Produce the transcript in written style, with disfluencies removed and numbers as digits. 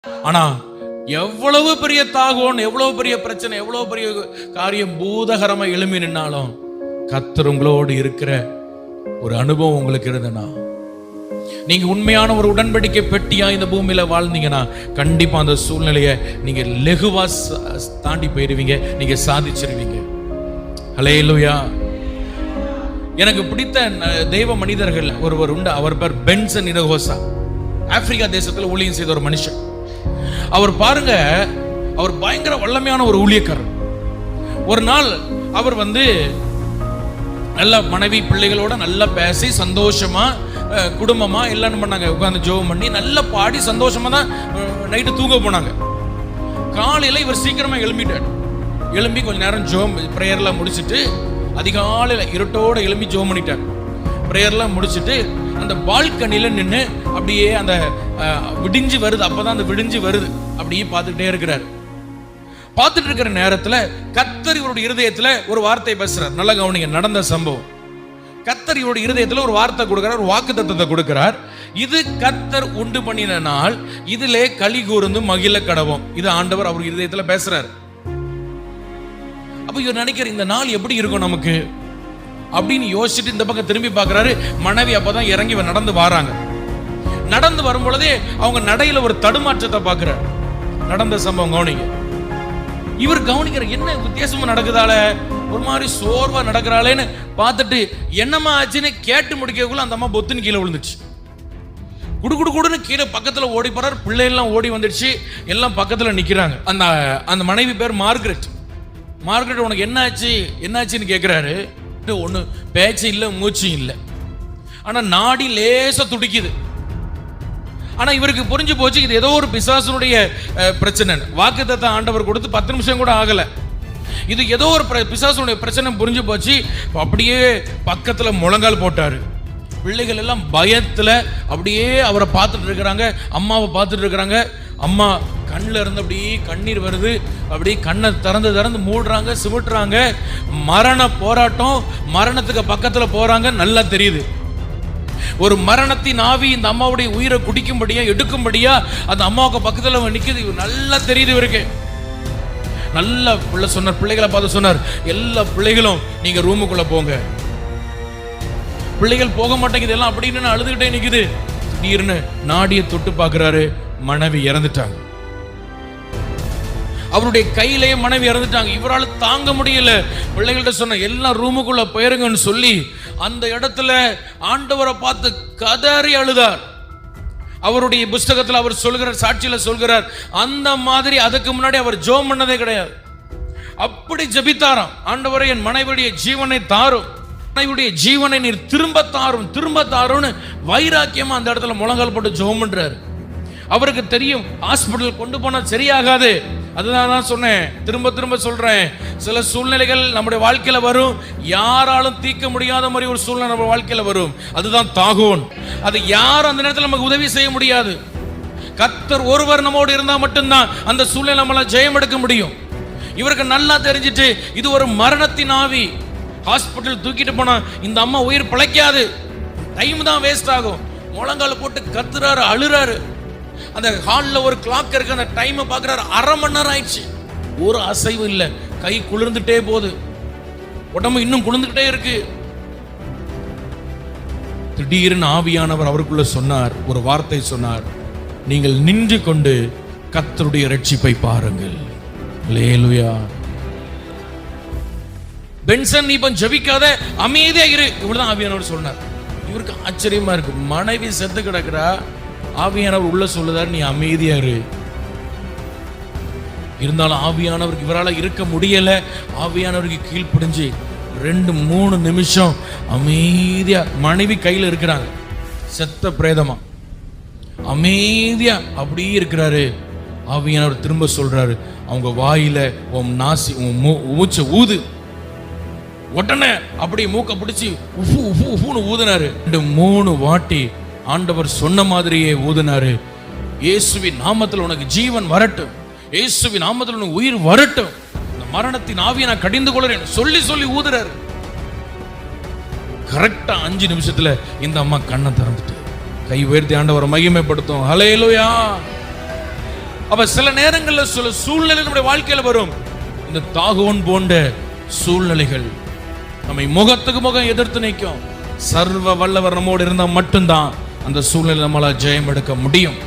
ஆனா எவ்வளவு பெரிய தாகோன், எவ்வளவு பெரிய பிரச்சனை, எவ்வளவு பெரிய காரியம் பூதகரமா எழும்பி நின்னாலும் கர்த்தர் உங்களோடு இருக்கிற ஒரு அனுபவம் உங்களுக்கு இருந்தனா, நீங்க உண்மையான ஒரு உடன்படிக்கை பெட்டியா இந்த பூமியில வாழ்ந்தீங்கன்னா கண்டிப்பா அந்த சூழ்நிலையை நீங்க லெகுவா தாண்டி போயிருவீங்க, நீங்க சாதிச்சிருவீங்க. ஹல்லேலூயா. எனக்கு பிடித்த தெய்வ மனிதர்கள் ஒருவர் உண்டு. அவர் பேர் பென்சன் இடகோசா. ஆப்பிரிக்கா தேசத்துல ஊழியம் செய்த ஒரு மனுஷன். அவர் பாருங்க, அவர் பயங்கர வல்லமையான ஒரு ஊழியக்காரர். ஒரு நாள் அவர் நல்ல மனைவி பிள்ளைகளோட நல்லா பேசி சந்தோஷமா குடும்பமா எல்லாம் பண்ணாங்க. உட்கார்ந்து ஜெபம் பண்ணி நல்லா பாடி சந்தோஷமா தான் நைட்டு தூங்க போனாங்க. காலையில இவர் சீக்கிரமா எழும்பி கொஞ்ச நேரம் ஜெபம் பிரேயர்லாம் முடிச்சுட்டு அதிகாலையில இருட்டோட எழும்பி ஜெபம் பண்ணிட்டார். பிரேயர்லாம் முடிச்சுட்டு அந்த பால்கனில நின்று அப்படியே அந்த விடிஞ்சு வருது, அப்பதான் அந்த விடிஞ்சு வருது, அப்படியே பார்த்துக்கிட்டே இருக்கிறார். பார்த்துட்டு இருக்கிற நேரத்துல கர்த்தர் இவருடைய இருதயத்துல ஒரு வார்த்தை பேசுறார். நல்ல கவனிங்க, நடந்த சம்பவம். கர்த்தர் இவருடைய இருதயத்துல ஒரு வார்த்தை கொடுக்கிறார், ஒரு வாக்குத்தத்தத்தை கொடுக்கிறார். இது கர்த்தர் உண்டு பண்ணின நாள், இதிலே களி கூர்ந்து மகிழ கடவோம். இது ஆண்டவர் அவர் இருதயத்துல பேசுறார். அப்ப இவர் நினைக்கிற இந்த நாள் எப்படி இருக்கும் நமக்கு அப்படின்னு யோசிச்சுட்டு இந்த பக்கம் திரும்பி பார்க்கிறாரு. மனைவி அப்பதான் இறங்கி நடந்து வராங்க. நடந்து வரும் பொழுதே அவங்க நடையில ஒரு தடுமாற்றத்தை பார்க்கிறார். நடந்த சம்பவம் கவனிங்க. இவர் கவனிக்கிற என்ன வித்தியாசமா நடக்குதால, ஒரு மாதிரி சோர்வா நடக்கிறாளேன்னு பார்த்துட்டு என்னம்மா ஆச்சுன்னு கேட்டு முடிக்கக்குள்ள அந்த அம்மா பொத்துன்னு கீழே விழுந்துச்சு. குடுன்னு கீழே பக்கத்துல ஓடி போறாரு. பிள்ளைகள்லாம் ஓடி வந்துடுச்சு, எல்லாம் பக்கத்துல நிக்கிறாங்க. அந்த மனைவி பேர் மார்கரெட். மார்கரெட், உனக்கு என்னாச்சுன்னு கேட்கிறாரு. ஒண்ணு பேச்சு இல்ல, மூச்சு இல்ல, ஆனா நாடி லேசா துடிக்குது. ஆனா இவருக்கு புரிஞ்சு போச்சு இது ஏதோ ஒரு பிசாசுனுடைய பிரச்சனை. வாக்குத்தத்த ஆண்டவர் கொடுத்து 10 நிமிஷம் கூட ஆகல. இது ஏதோ ஒரு பிசாசுனுடைய பிரச்சனை புரிஞ்சு போச்சு. அப்படியே பக்கத்துல முழங்கால் போட்டாரு. பிள்ளைகள் எல்லாம் பயத்துல அப்படியே அவரை பார்த்துட்டு இருக்கிறாங்க, அம்மாவை பார்த்துட்டு இருக்கிறாங்க. அம்மா கண்ணில் இருந்து அப்படியே கண்ணீர் வருது. அப்படியே கண்ணை திறந்து மூடுறாங்க, சிமிட்டுறாங்க. மரண போராட்டம், மரணத்துக்கு பக்கத்துல போறாங்க. நல்லா தெரியுது ஒரு மரணத்தின் ஆவி இந்த அம்மாவுடைய உயிரை குடிக்கும்படியா எடுக்கும்படியா அந்த அம்மாவுக்கு பக்கத்துல நிக்குது. நல்லா தெரியுது இவருக்கு. நல்ல பிள்ளை சொன்னார், பிள்ளைகளை பார்த்து சொன்னார், எல்லா பிள்ளைகளும் நீங்க ரூமுக்குள்ள போங்க. பிள்ளைகள் போக மாட்டேங்குது, எல்லாம் அப்படின்னு அழுதுகிட்டே நிக்குது. திடீர்னு நாடியை தொட்டு பார்க்கிறாரு, மனைவி இறந்துட்டாங்க. அவருடைய கையிலேயே மனைவி இறந்துட்டாங்க. இவரால் தாங்க முடியல. பிள்ளைகள்ட்ட சொன்ன எல்லாம் ரூமுக்குள்ள போயிருங்கன்னு சொல்லி அந்த இடத்துல ஆண்டவரை பார்த்து கதறி அழுதார். அவருடைய புஸ்தகத்தில் அவர் சொல்கிறார், சாட்சியில சொல்கிறார், அந்த மாதிரி அதுக்கு முன்னாடி அவர் ஜெபம் பண்ணதே கிடையாது. அப்படி ஜெபித்தாராம். ஆண்டவரே, என் மனைவியுடைய ஜீவனை தாரும், மனைவியுடைய ஜீவனை நீர் திரும்ப தாரும்னு வைராக்கியமா அந்த இடத்துல முழங்கால் போட்டு ஜெபம் பண்றாரு. அவருக்கு தெரியும் ஹாஸ்பிட்டல் கொண்டு போனா சரியாகாது. அதுதான் நான் சொன்னேன், திரும்ப சொல்றேன், சில சூழ்நிலைகள் நம்முடைய வாழ்க்கையில வரும், யாராலும் தீர்க்க முடியாத மாதிரி ஒரு சூழ்நிலை நம்ம வாழ்க்கையில வரும். அதுதான் தாகோன். அது யாரும் அந்த நேரத்தில் நமக்கு உதவி செய்ய முடியாது. கர்த்தர் ஒருவர் நம்மோடு இருந்தா மட்டும்தான் அந்த சூழ்நிலை நம்மளால ஜெயம் எடுக்க முடியும். இவருக்கு நல்லா தெரிஞ்சிட்டு இது ஒரு மரணத்தின் ஆவி. ஹாஸ்பிட்டல் தூக்கிட்டு போனா இந்த அம்மா உயிர் பிழைக்காது, டைம் தான் வேஸ்ட் ஆகும். முழங்கால போட்டு கத்துறாரு, அழுறாரு. அந்த ஹால்ல ஒரு கிளாக் இருக்கு, அந்த டைமை பார்க்கிறாரு. 1/2 மணி நேரம் ஆயிடுச்சு, ஒரு அசைவு இல்லை. கை குளிர்ந்துட்டே போகுது, உடம்பு இன்னும் குளிர்ந்துகிட்டே இருக்கு. திடீர்னு ஆவியானவர் அவருக்குள்ள சொன்னார், ஒரு வார்த்தை சொன்னார், நீங்கள் நின்று கொண்டு கர்த்தருடைய ரட்சிப்பை பாருங்கள். அல்லேலூயா. பென்சன், நீ இப்ப ஜெபிக்காத, அமைதியா இரு. இவ்வளவுதான் ஆவியானவர் சொன்னார். இவருக்கு ஆச்சரியமா இருக்கு. மனைவி செத்து கிடக்குறா, ஆவியானவர் உள்ள சொல்லுதார், நீ அமைதியா இரு. இருந்தாலும் ஆவியானவருக்கு இவரால் இருக்க முடியல. ஆவியானவருக்கு கீழ்ப்படிஞ்சு 2-3 நிமிஷம் அமைதியா, மனைவி கையில இருக்கிறாங்க, செத்த பிரேதமா அமைதியா அப்படியே இருக்கிறாரு. ஆவியானவர் திரும்ப சொல்றாரு, அவங்க வாயில உன் நாசி மூச்சை ஊது. உடனே அப்படியே மூக்க பிடிச்சி உஃபுன்னு ஊதுனாரு. 2-3 வாட்டி ஆண்டவர் சொன்ன மாதிரியே ஊதினாரு. இயேசுவின் நாமத்தில் உனக்கு ஜீவன் வரட்டும், இயேசுவின் நாமத்தில் உனக்கு உயிர் வரட்டும், இந்த மரணத்தின் ஆவியை நான் கடிந்து கொள்றேன் சொல்லி ஊதுறாரு. கரெக்டா 5 நிமிஷத்துல இந்த அம்மா கண்ணை திறந்துட்டு கை உயர்த்தி ஆண்டவரை மகிமைப்படுத்தும். ஹல்லேலூயா. அப்ப சில நேரங்களில் சில சூழ்நிலை நம்முடைய வாழ்க்கையில வரும். இந்த தாகோன் போன்ற சூழ்நிலைகள் நம்மை முகத்துக்கு முகம் எதிர்த்து நிற்கும். சர்வ வல்லவர் நம்மோடு இருந்தால் மட்டும்தான் அந்த சூழ்நிலை நம்மளால் ஜெயம் எடுக்க முடியும்.